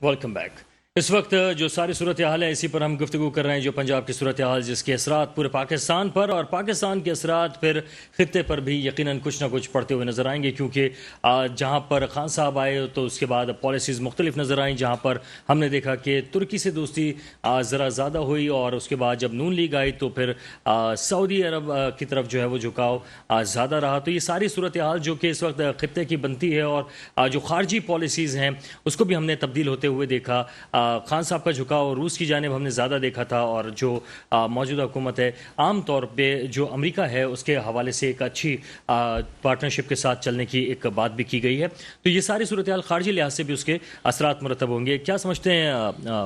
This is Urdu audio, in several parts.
Welcome back. اس وقت جو ساری صورتحال ہے اسی پر ہم گفتگو کر رہے ہیں، جو پنجاب کی صورتحال جس کے اثرات پورے پاکستان پر اور پاکستان کے اثرات پھر خطے پر بھی یقیناً کچھ نہ کچھ پڑتے ہوئے نظر آئیں گے، کیونکہ جہاں پر خان صاحب آئے تو اس کے بعد پالیسیز مختلف نظر آئیں. جہاں پر ہم نے دیکھا کہ ترکی سے دوستی ذرا زیادہ ہوئی، اور اس کے بعد جب نون لیگ آئی تو پھر سعودی عرب کی طرف جو ہے وہ جھکاؤ زیادہ رہا. تو یہ ساری صورتحال جو کہ اس وقت خطے کی بنتی ہے اور جو خارجی پالیسیز ہیں اس کو بھی ہم نے تبدیل ہوتے ہوئے دیکھا. خان صاحب کا جھکاؤ روس کی جانب ہم نے زیادہ دیکھا تھا، اور جو موجودہ حکومت ہے عام طور پہ جو امریکہ ہے اس کے حوالے سے ایک اچھی پارٹنرشپ کے ساتھ چلنے کی ایک بات بھی کی گئی ہے. تو یہ ساری صورتحال خارجی لحاظ سے بھی اس کے اثرات مرتب ہوں گے. کیا سمجھتے ہیں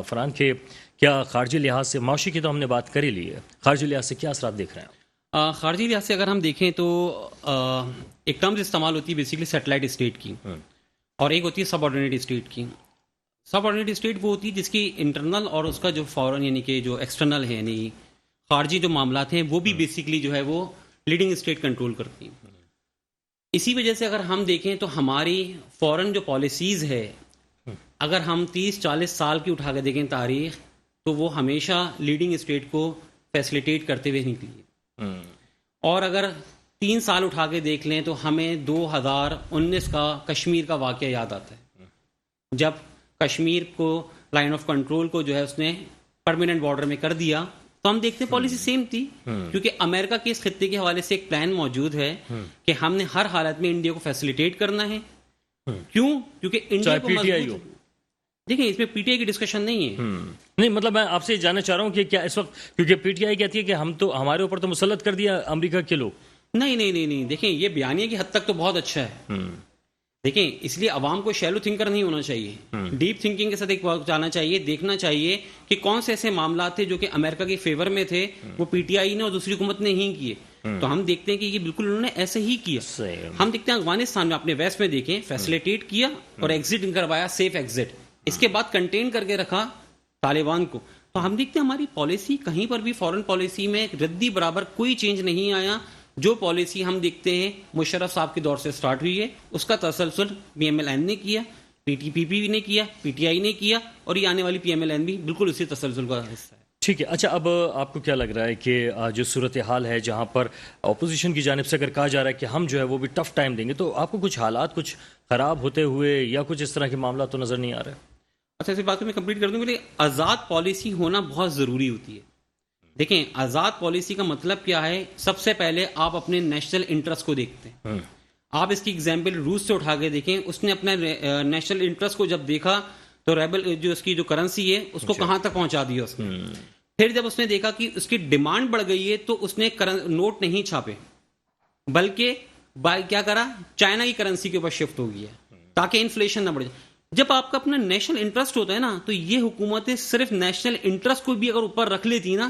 فرحان کہ کیا خارجی لحاظ سے، معاشی کی تو ہم نے بات کر ہی لی ہے، خارجی لحاظ سے کیا اثرات دیکھ رہے ہیں؟ خارجی لحاظ سے اگر ہم دیکھیں تو ایک ٹرمز استعمال ہوتی ہے بیسیکلی سیٹلائٹ اسٹیٹ کی، اور ایک ہوتی ہے سب آرڈینیٹ اسٹیٹ کی. سب آرڈینیٹ اسٹیٹ وہ ہوتی ہے جس کی انٹرنل اور اس کا جو فورن یعنی کہ جو ایکسٹرنل ہے یعنی خارجی جو معاملات ہیں وہ بھی بیسیکلی جو ہے وہ لیڈنگ اسٹیٹ کنٹرول کرتی ہیں. اسی وجہ سے اگر ہم دیکھیں تو ہماری فورن جو پالیسیز ہے اگر ہم 30-40 سال کی اٹھا کے دیکھیں تاریخ، تو وہ ہمیشہ لیڈنگ اسٹیٹ کو فیسلیٹیٹ کرتے ہوئے نکلی. اور اگر 3 سال اٹھا کے دیکھ لیں تو ہمیں 2019 کا کشمیر کا واقعہ یاد آتا ہے، جب کشمیر کو لائن آف کنٹرول کو جو ہے اس نے پرماننٹ بارڈر میں کر دیا. تو ہم دیکھتے ہیں پالیسی سیم تھی، کیونکہ امریکہ کے اس خطے کے حوالے سے ایک پلان موجود ہے کہ ہم نے ہر حالت میں انڈیا کو فیسلیٹیٹ کرنا ہے. کیوں؟ کیونکہ انڈیا کو دیکھیں اس میں پی ٹی آئی کی ڈسکشن نہیں ہے. نہیں، مطلب میں آپ سے جاننا چاہ رہا ہوں کہ کیا اس وقت، کیونکہ پی ٹی آئی کہتی ہے کہ ہم تو ہمارے اوپر تو مسلط کر دیا امریکہ کے لوگ. نہیں، دیکھیں یہ بیانیہ کی حد تک تو بہت اچھا ہے. دیکھیں اس لیے عوام کو شیلو تھنکر نہیں ہونا چاہیے، ڈیپ تھنکنگ کے ساتھ ایک وقت جانا چاہیے، دیکھنا چاہیے کہ کون سے ایسے معاملات تھے جو کہ امریکہ کے فیور میں تھے، وہ پی ٹی آئی نے اور دوسری حکومت نے ہی کیے. تو ہم دیکھتے ہیں کہ یہ بالکل انہوں نے ایسے ہی کیا. ہم دیکھتے ہیں افغانستان میں اپنے ویسٹ میں دیکھیں فیسلیٹیٹ کیا اور ایگزٹ کروایا، سیف ایگزٹ. اس کے بعد کنٹین کر کے رکھا طالبان کو. تو ہم دیکھتے ہیں ہماری پالیسی کہیں پر بھی فورن پالیسی میں ردی برابر کوئی چینج نہیں آیا. جو پالیسی ہم دیکھتے ہیں مشرف صاحب کے دور سے سٹارٹ ہوئی ہے اس کا تسلسل پی ایم ایل این نے کیا، پی ٹی پی نے کیا، پی ٹی آئی نے کیا، اور یہ آنے والی پی ایم ایل این بھی بالکل اسی تسلسل کا حصہ ہے. ٹھیک ہے. اچھا، اب آپ کو کیا لگ رہا ہے کہ جو صورتحال ہے جہاں پر اپوزیشن کی جانب سے اگر کہا جا رہا ہے کہ ہم جو ہے وہ بھی ٹف ٹائم دیں گے، تو آپ کو کچھ حالات کچھ خراب ہوتے ہوئے یا کچھ اس طرح کے معاملات تو نظر نہیں آ رہے؟ اچھا، اسی بات کو میں کمپلیٹ کر دوں. آزاد پالیسی ہونا بہت ضروری ہوتی ہے. دیکھیں آزاد پالیسی کا مطلب کیا ہے؟ سب سے پہلے آپ اپنے نیشنل انٹرسٹ کو دیکھتے ہیں. آپ اس کی ایگزامپل روس سے اٹھا کے دیکھیں، اس نے اپنے نیشنل انٹرسٹ کو جب دیکھا تو ریبل جو اس کی جو کرنسی ہے اس کو کہاں تک پہنچا دیا اس نے. پھر جب اس نے دیکھا کہ اس کی ڈیمانڈ بڑھ گئی ہے تو اس نے نوٹ نہیں چھاپے، بلکہ کیا کرا، چائنا کی کرنسی کے اوپر شفٹ ہو گیا تاکہ انفلیشن نہ بڑھ جائے. جب آپ کا اپنا نیشنل انٹرسٹ ہوتا ہے نا، تو یہ حکومتیں صرف نیشنل انٹرسٹ کو بھی اگر اوپر رکھ لیتی نا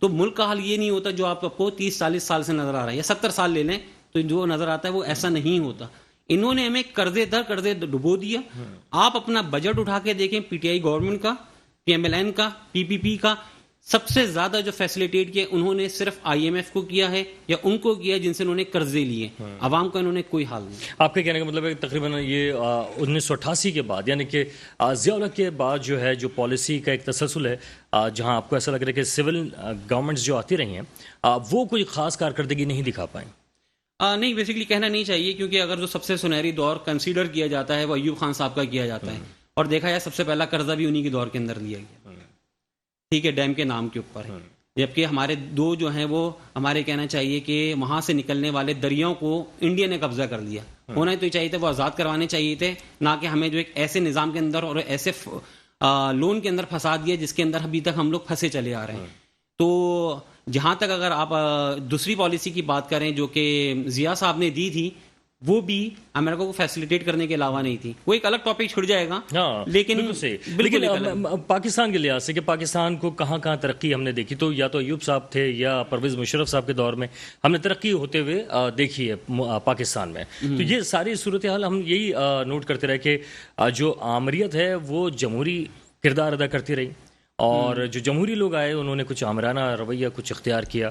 تو ملک کا حال یہ نہیں ہوتا جو آپ کو 30-40 سال سے نظر آ رہا ہے، یا 70 سال لے لیں تو جو نظر آتا ہے وہ ایسا نہیں ہوتا. انہوں نے ہمیں قرضے در قرضے ڈبو دیا. آپ اپنا بجٹ اٹھا کے دیکھیں، پی ٹی آئی گورنمنٹ کا، پی ایم ایل این کا، پی پی پی کا، سب سے زیادہ جو فیسلیٹیٹ کیا انہوں نے صرف آئی ایم ایف کو کیا ہے یا ان کو کیا جن سے انہوں نے قرضے لیے. عوام کا انہوں نے کوئی حال نہیں. آپ کے کہنے کا مطلب ہے تقریباً یہ 1988 کے بعد، یعنی کہ ضیاء الحق کے بعد جو ہے جو پالیسی کا ایک تسلسل ہے، جہاں آپ کو ایسا لگ رہا ہے کہ سول گورنمنٹس جو آتی رہی ہیں وہ کوئی خاص کارکردگی نہیں دکھا پائیں. نہیں، بیسیکلی کہنا نہیں چاہیے، کیونکہ اگر جو سب سے سنہری دور کنسیڈر کیا جاتا ہے وہ ایوب خان صاحب کا کیا جاتا ہے، اور دیکھا جائے سب سے پہلا قرضہ بھی انہی کے دور کے اندر لیا گیا، ٹھیک ہے، ڈیم کے نام کے اوپر. جبکہ ہمارے دو جو ہیں وہ ہمارے کہنا چاہیے کہ وہاں سے نکلنے والے دریاؤں کو انڈیا نے قبضہ کر لیا. ہونا تو چاہیے تھا، وہ آزاد کروانے چاہیے تھے، نہ کہ ہمیں جو ایک ایسے نظام کے اندر اور ایسے لون کے اندر پھنسا دیا جس کے اندر ابھی تک ہم لوگ پھنسے چلے آ رہے ہیں. تو جہاں تک اگر آپ دوسری پالیسی کی بات کریں جو کہ ضیاء صاحب نے دی تھی، وہ بھی امریکہ کو فیسلیٹیٹ کرنے کے علاوہ نہیں تھی. وہ ایک الگ ٹاپک چھڑ جائے گا، لیکن پاکستان کے لحاظ سے کہ پاکستان کو کہاں کہاں ترقی ہم نے دیکھی، تو یا تو ایوب صاحب تھے یا پرویز مشرف صاحب کے دور میں ہم نے ترقی ہوتے ہوئے دیکھی ہے پاکستان میں. تو یہ ساری صورتحال ہم یہی نوٹ کرتے رہے کہ جو آمریت ہے وہ جمہوری کردار ادا کرتی رہی، اور جو جمہوری لوگ آئے انہوں نے کچھ آمرانہ رویہ کچھ اختیار کیا،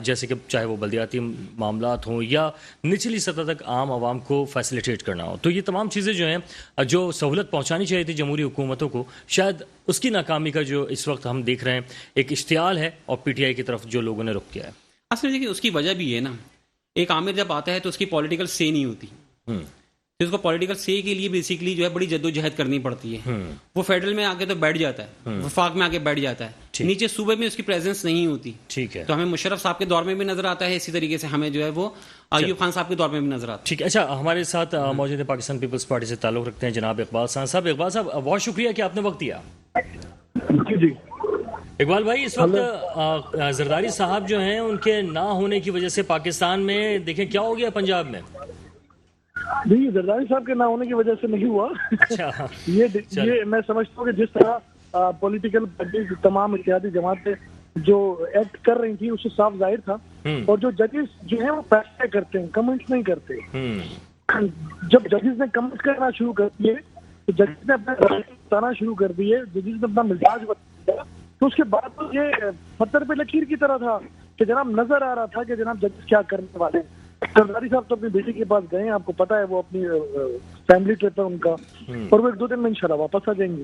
جیسے کہ چاہے وہ بلدیاتی معاملات ہوں یا نچلی سطح تک عام عوام کو فیسیلیٹیٹ کرنا ہو. تو یہ تمام چیزیں جو ہیں جو سہولت پہنچانی چاہیے تھی جمہوری حکومتوں کو، شاید اس کی ناکامی کا جو اس وقت ہم دیکھ رہے ہیں ایک اشتعال ہے اور پی ٹی آئی کی طرف جو لوگوں نے رخ کیا ہے. اصل میں اس کی وجہ بھی ہے نا، ایک عامر جب آتا ہے تو اس کی پولیٹیکل سے نہیں ہوتی، تو اس کو پولیٹیکل سے کے لیے بیسیکلی جو ہے بڑی جدوجہد کرنی پڑتی ہے. وہ فیڈرل میں آگے تو بیٹھ جاتا ہے، وفاق میں آگے بیٹھ جاتا ہے، نیچے صوبے میں اس کی پریزنس نہیں ہوتی. ٹھیک ہے، تو ہمیں مشرف صاحب کے دور میں بھی نظر آتا ہے، اسی طریقے سے ہمیں جو ہے وہ ایوب خان صاحب کے دور میں بھی نظر آتا ہے. ٹھیک ہے. اچھا، ہمارے ساتھ موجود ہے پاکستان پیپلز پارٹی سے تعلق رکھتے ہیں جناب اقبال صاحب. اقبال صاحب بہت شکریہ کہ آپ نے وقت دیا. جی اقبال بھائی، اس وقت زرداری صاحب جو ہیں ان کے نہ ہونے کی وجہ سے پاکستان میں دیکھیں کیا ہو گیا پنجاب میں. نہیں، زرداری صاحب کے نہ ہونے کی وجہ سے نہیں ہوا. اچھا، یہ میں سمجھتا ہوں کہ جس طرح پولیٹیکل پارٹیز تمام اتحادی جماعتیں جو ایکٹ کر رہی تھی اس سے صاف ظاہر تھا. اور جو ججز جو ہیں وہ فیصلے کرتے ہیں، کمنٹس نہیں کرتے. جب ججز نے کمنٹس کرنا شروع کر دیے تو ججز نے اپنے رائے بتانا شروع کر دیے، ججز نے اپنا مزاج بتایا، تو اس کے بعد تو یہ پتھر پہ لکیر کی طرح تھا کہ جناب نظر آ رہا تھا کہ جناب ججز کیا کرنے والے ہیں. زرداری صاحب تو اپنی بیٹی کے پاس گئے ہیں، آپ کو پتا ہے وہ اپنی فیملی ٹرپ ہے ان کا، اور وہ 1-2 دن میں انشاءاللہ واپس آ جائیں گے.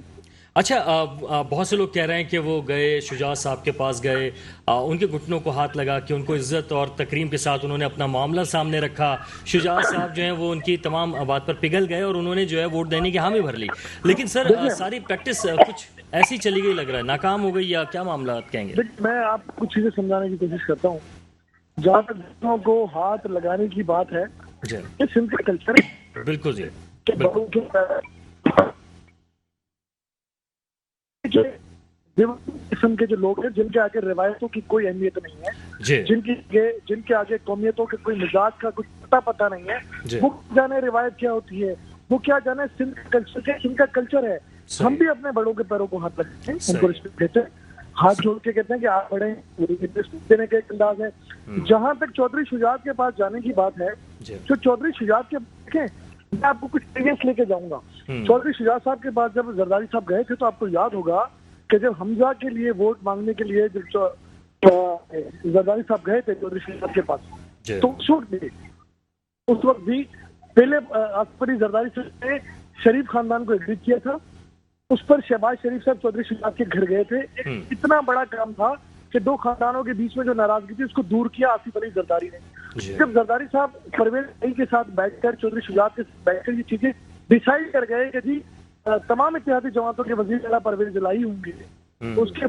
اچھا، بہت سے لوگ کہہ رہے ہیں کہ وہ گئے شجاع صاحب کے پاس گئے، ان کے گھٹنوں کو ہاتھ لگا کہ ان کو عزت اور تکریم کے ساتھ انہوں نے اپنا معاملہ سامنے رکھا. شجاع صاحب جو ہیں وہ ان کی تمام بات پر پگھل گئے اور انہوں نے جو ہے ووٹ دینے کی حامی بھر لی. لیکن سر ساری پریکٹس کچھ ایسی چلی گئی، لگ رہا ہے ناکام ہو گئی، یا کیا معاملات کہیں گے؟ میں آپ کو کچھ چیزیں سمجھانے کی کوشش کرتا ہوں. جہاں تک گھٹنوں کو ہاتھ لگانے کی بات ہے، یہ سندھ کا کلچر ہے. بالکل جی، قسم کے جو لوگ ہیں جن کے آگے روایتوں کی کوئی اہمیت نہیں ہے، جن کے آگے قومیتوں کے کوئی مزاج کا کچھ پتہ نہیں ہے، وہ جانے روایت کیا ہوتی ہے، وہ کیا جانے سندھ کا کلچر ہے. ہم بھی اپنے بڑوں کے پیروں کو ہاتھ لگاتے ہیں، ان کو رسپیکٹ دیتے ہیں، ہاتھ جوڑ کے کہتے ہیں کہ آپ بڑے دینے کا ایک انداز ہے. جہاں تک چودھری شجاعت کے پاس جانے کی بات ہے، جو چودھری شجاعت کے میں آپ کو کچھ پریویس لے کے جاؤں گا. چودھری شجاعت صاحب کے پاس جب زرداری صاحب گئے تھے تو آپ کو یاد ہوگا کہ جب حمزہ کے لیے ووٹ مانگنے کے لیے جب زرداری صاحب گئے تھے چودھری شجاعت کے پاس، تو اس وقت بھی پہلے آصف زرداری صاحب نے شریف خاندان کو ایگری کیا تھا. اس پر شہباز شریف صاحب چودھری شجاعت کے گھر گئے تھے. اتنا بڑا کام تھا کہ 2 خاندانوں کے بیچ میں جو ناراضگی تھی اس کو دور کیا آصف علی زرداری نے. جب زرداری صاحب پرویز علی کے ساتھ بیٹھ کر چودھری شجاعت کے ساتھ بیٹھ کر یہ چیزیں ڈیسائیڈ کر گئے کہ جی تمام اتحادی جماعتوں کے وزیر اعلیٰ پرویز الہی ہوں گے، اس کے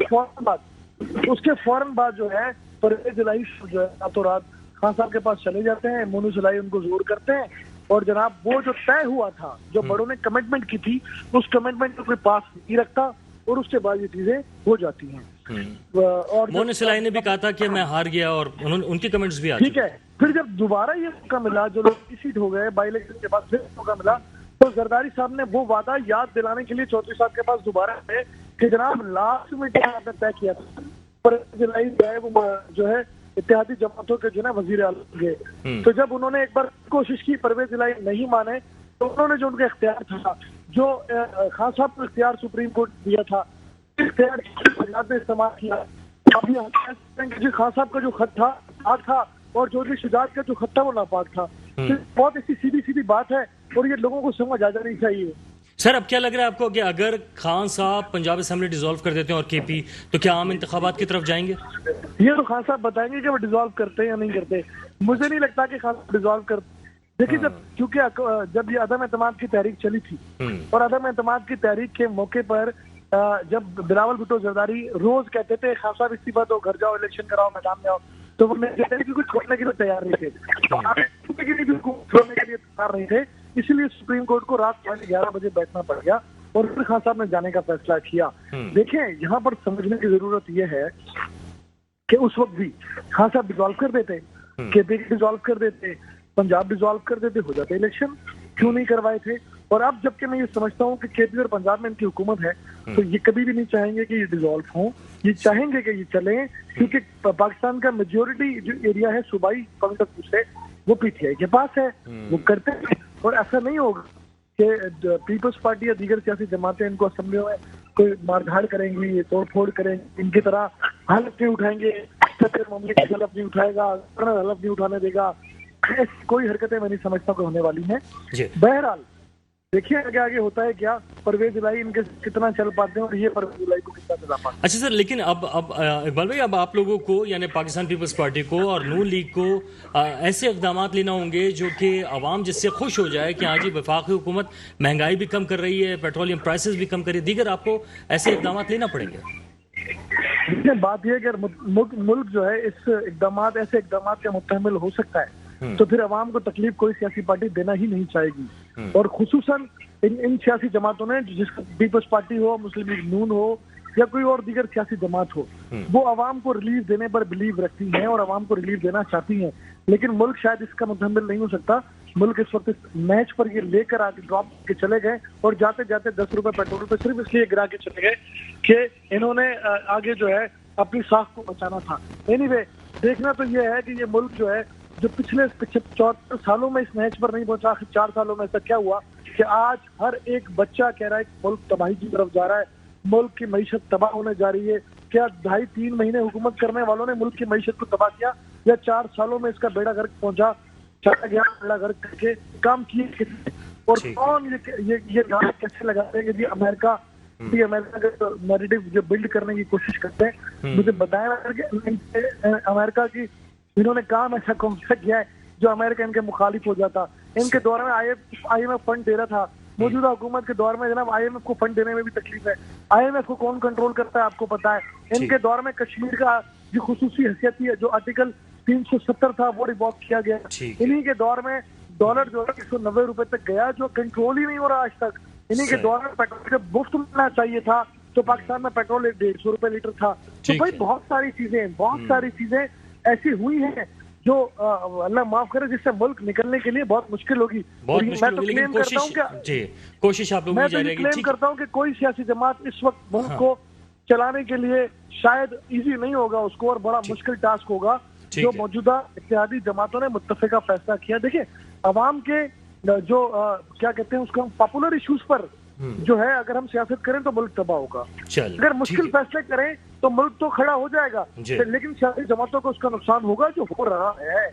فوراً بعد جو ہے پرویز الہی جو ہے راتوں رات خان صاحب کے پاس چلے جاتے ہیں. مونس الہی ان کو زور کرتے ہیں، اور جناب وہ جو طے ہوا تھا، جو بڑوں نے کمٹمنٹ کی تھی، اس کمٹمنٹ کو کوئی پاس نہیں رکھتا، اور اس کے بعد یہ چیزیں ہو جاتی ہیں. اور مونس الہی نے بھی کہا تھا کہ میں ہار گیا، اور ان کے کمنٹس بھی آ ٹھیک ہے. پھر جب دوبارہ یہ موقع ملا، جو لوگ سیٹ ہو گئے بائی الیکشن کے بعد پھر موقع ملا، تو زرداری صاحب نے وہ وعدہ یاد دلانے کے لیے چودھری صاحب کے پاس دوبارہ ہے کہ جناب لاسٹ میں کیا آپ نے طے کیا تھا، پرویز الہی جو ہے وہ جو ہے اتحادی جماعتوں کے جو ہے وزیر اعلیٰ گئے. تو جب انہوں نے ایک بار کوشش کی، پرویز الہی نہیں مانے، تو انہوں نے جو ان کا اختیار تھا، جو خان صاحب کو اختیار سپریم کورٹ دیا تھا، اختیار نے استعمال کیا. ابھی جی خان صاحب کا جو خط تھا پاک تھا، اور چودھری شجاعت کا جو خط تھا وہ ناپاک تھا. بہت ایسی سیدھی بات ہے، اور یہ لوگوں کو سمجھ آ جانی چاہیے. سر اب کیا لگ رہا ہے آپ کو کہ اگر خان صاحب پنجاب اسمبلی ڈیزالو کر دیتے ہیں اور کے پی، تو کیا عام انتخابات کی طرف جائیں گے؟ یہ تو خان صاحب بتائیں گے کہ وہ ڈیزالو کرتے ہیں یا نہیں کرتے. مجھے نہیں لگتا کہ خان صاحب ڈیزالو کرتے. دیکھیے کیونکہ جب یہ عدم اعتماد کی تحریک چلی تھی، اور عدم اعتماد کی تحریک کے موقع پر جب بلاول بھٹو زرداری روز کہتے تھے خان صاحب استعفیٰ دو، گھر جاؤ، الیکشن کراؤ، میدان میں آؤ، تو وہ چھوڑنے کے لیے تیار نہیں تھے، چھوڑنے کے لیے تیار نہیں تھے. اسی لیے سپریم کورٹ کو رات 11 بجے بیٹھنا پڑ گیا، اور پھر خان صاحب نے جانے کا فیصلہ کیا. دیکھیں یہاں پر سمجھنے کی ضرورت یہ ہے کہ اس وقت بھی خان صاحب ڈیزالو کر دیتے، کے پی ڈیزالو کر دیتے، پنجاب ڈیزالو کر دیتے، ہو جاتے الیکشن. کیوں نہیں کروائے تھے؟ اور اب جبکہ میں یہ سمجھتا ہوں کہ کے پی اور پنجاب میں ان کی حکومت ہے، تو یہ کبھی بھی نہیں چاہیں گے کہ یہ ڈیزالو ہوں. یہ چاہیں گے کہ یہ چلیں، کیونکہ پاکستان کا میجورٹی جو ایریا ہے صوبائی فنکشن سے وہ پی ٹی آئی کے پاس ہے، وہ کرتے ہیں. اور ایسا نہیں ہوگا کہ پیپلز پارٹی یا دیگر سیاسی جماعتیں ان کو اسمبلیوں میں کوئی مار دھاڑ کریں گی، توڑ پھوڑ کریں گی، ان کی طرح حلف نہیں اٹھائیں گے، مملکت حلف نہیں اٹھائے گا، حلف نہیں اٹھانے دے گا، ایسی کوئی حرکتیں میں نہیں سمجھتا کہ ہونے والی ہیں. بہرحال دیکھیے آگے آگے ہوتا ہے کیا، پرویز الہی ان کے کتنا چل پاتے ہیں اور یہ پرویز الہی کو کتنا چلا پاتے ہیں. اچھا سر، لیکن اب اقبال بھائی، اب آپ لوگوں کو یعنی پاکستان پیپلز پارٹی کو اور نون لیگ کو ایسے اقدامات لینا ہوں گے جو کہ عوام جس سے خوش ہو جائے کہ ہاں جی وفاقی حکومت مہنگائی بھی کم کر رہی ہے، پیٹرولیم پرائسز بھی کم کر رہی ہے، دیگر آپ کو ایسے اقدامات لینا پڑیں گے. بات یہ ہے کہ ملک جو ہے اس اقدامات، ایسے اقدامات کا متحمل ہو سکتا ہے تو پھر عوام کو تکلیف کوئی سیاسی پارٹی دینا ہی نہیں چاہے گی. اور خصوصاً ان سیاسی جماعتوں نے، جس کا پیپلز پارٹی ہو، مسلم لیگ نون ہو یا کوئی اور دیگر سیاسی جماعت ہو، وہ عوام کو ریلیف دینے پر بلیو رکھتی ہیں اور عوام کو ریلیف دینا چاہتی ہیں، لیکن ملک شاید اس کا متحمل نہیں ہو سکتا. ملک اس وقت اس میچ پر یہ لے کر آگے ڈراپ کے چلے گئے اور جاتے جاتے 10 روپے پیٹرول پہ صرف اس لیے گرا کے چلے گئے کہ انہوں نے آگے جو ہے اپنی ساکھ کو بچانا تھا. اینی وے دیکھنا تو یہ ہے کہ یہ ملک جو ہے، جو پچھلے 74 سالوں میں اس میچ پر نہیں پہنچا، 4 سالوں میں ایسا کیا ہوا کہ آج ہر ایک بچہ کہہ رہا ہے کہ ملک تباہی کی طرف جا رہا ہے، ملک کی معیشت تباہ ہونے جا رہی ہے. کیا 2.5-3 مہینے حکومت کرنے والوں نے ملک کی معیشت کو تباہ کیا، یا 4 سالوں میں اس کا بیڑا غرق پہنچا، چلا گیا بیڑا غرق کر کے کام کیے کتنے؟ اور کون یہ گانا کیسے لگاتے ہیں کہ جی امریکہ کا نیریٹو جو بلڈ کرنے کی کوشش کرتے ہیں؟ مجھے بتایا کہ امریکہ کی انہوں نے کام ایسا کون سا کیا ہے جو امریکہ ان کے مخالف ہو جاتا؟ ان کے دور میں آئی ایم ایف فنڈ دے رہا تھا، موجودہ حکومت کے دور میں جناب آئی ایم ایف کو فنڈ دینے میں بھی تکلیف ہے. آئی ایم ایف کو کون کنٹرول کرتا ہے آپ کو پتا ہے. ان کے دور میں کشمیر کا جو خصوصی حیثیت ہے، جو آرٹیکل 370 تھا، وہ ریووک کیا گیا. انہی کے دور میں ڈالر جو ہے 190 روپے تک گیا، جو کنٹرول ہی نہیں ہو رہا آج تک. انہی کے دور میں پیٹرول کا مفت ملنا چاہیے تھا تو پاکستان میں پیٹرول 150 روپے لیٹر تھا. تو بھائی بہت ساری چیزیں ایسی ہوئی ہیں جو اللہ معاف کرے جس سے ملک نکلنے کے لیے بہت مشکل ہوگی. میں تو کلیم کرتا ہوں کہ کوئی سیاسی جماعت اس وقت ملک کو چلانے کے لیے شاید ایزی نہیں ہوگا اس کو، اور بڑا مشکل ٹاسک ہوگا جو موجودہ اتحادی جماعتوں نے متفقہ فیصلہ کیا. دیکھیں عوام کے جو کیا کہتے ہیں اس کو، ہم پاپولر ایشوز پر جو ہے اگر ہم سیاست کریں تو ملک تباہ ہوگا، اگر مشکل فیصلے کریں تو ملک تو کھڑا ہو جائے گا. لیکن سیاسی جماعتوں کو اس کا نقصان ہوگا جو ہو رہا ہے.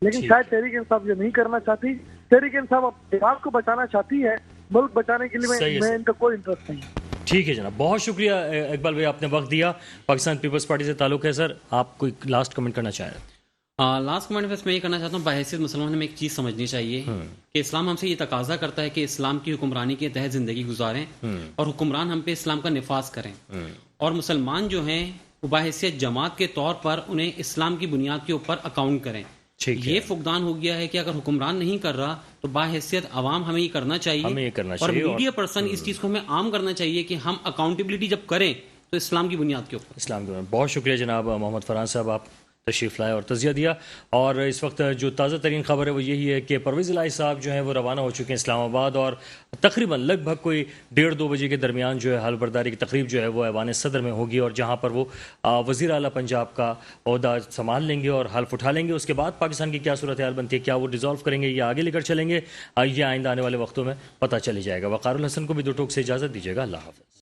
لیکن شاید تحریک انصاف یہ نہیں کرنا چاہتی. تحریک انصاف اپنے کو بچانا چاہتی ہے، ملک بچانے کے لیے میں ان کا کوئی انٹرسٹ نہیں. ٹھیک ہے جناب، بہت شکریہ اقبال بھائی، آپ نے وقت دیا. پاکستان پیپلز پارٹی سے تعلق ہے سر، آپ کوئی لاسٹ کمنٹ کرنا چاہ رہے ہیں؟ لاسٹ کمنٹ بس میں یہ کرنا چاہتا ہوں، بحیثیت مسلمان ہمیں ایک چیز سمجھنی چاہیے کہ اسلام ہم سے یہ تقاضا کرتا ہے کہ اسلام کی حکمرانی کے تحت زندگی گزاریں اور حکمران ہم پہ اسلام کا نفاذ کریں. اور مسلمان جو ہیں وہ بحیثیت جماعت کے طور پر انہیں اسلام کی بنیاد کے اوپر اکاؤنٹ کریں. یہ فقدان ہو گیا ہے کہ اگر حکمران نہیں کر رہا تو بحیثیت عوام ہمیں یہ کرنا چاہیے، اور میڈیا پرسن اس چیز کو ہمیں عام کرنا چاہیے کہ ہم اکاؤنٹیبلٹی جب کریں تو اسلام کی بنیاد کے اوپر. اسلام کے اوپر. بہت شکریہ جناب محمد فرحان صاحب، آپ تشریف لائے اور تجزیہ دیا. اور اس وقت جو تازہ ترین خبر ہے وہ یہی ہے کہ پرویز الہی صاحب جو ہیں وہ روانہ ہو چکے ہیں اسلام آباد، اور تقریباً لگ بھگ کوئی 1:30-2 بجے کے درمیان جو ہے حلف برداری کی تقریب جو ہے وہ ایوان صدر میں ہوگی، اور جہاں پر وہ وزیر اعلیٰ پنجاب کا عہدہ سنبھال لیں گے اور حلف اٹھا لیں گے. اس کے بعد پاکستان کی کیا صورتحال بنتی ہے، کیا وہ ڈیزالو کریں گے یا آگے لے کر چلیں گے، یہ آئندہ آنے والے وقتوں میں پتہ چلی جائے گا. وقار الحسن کو بھی 2 ٹوک سے اجازت دیجیے گا. اللہ حافظ.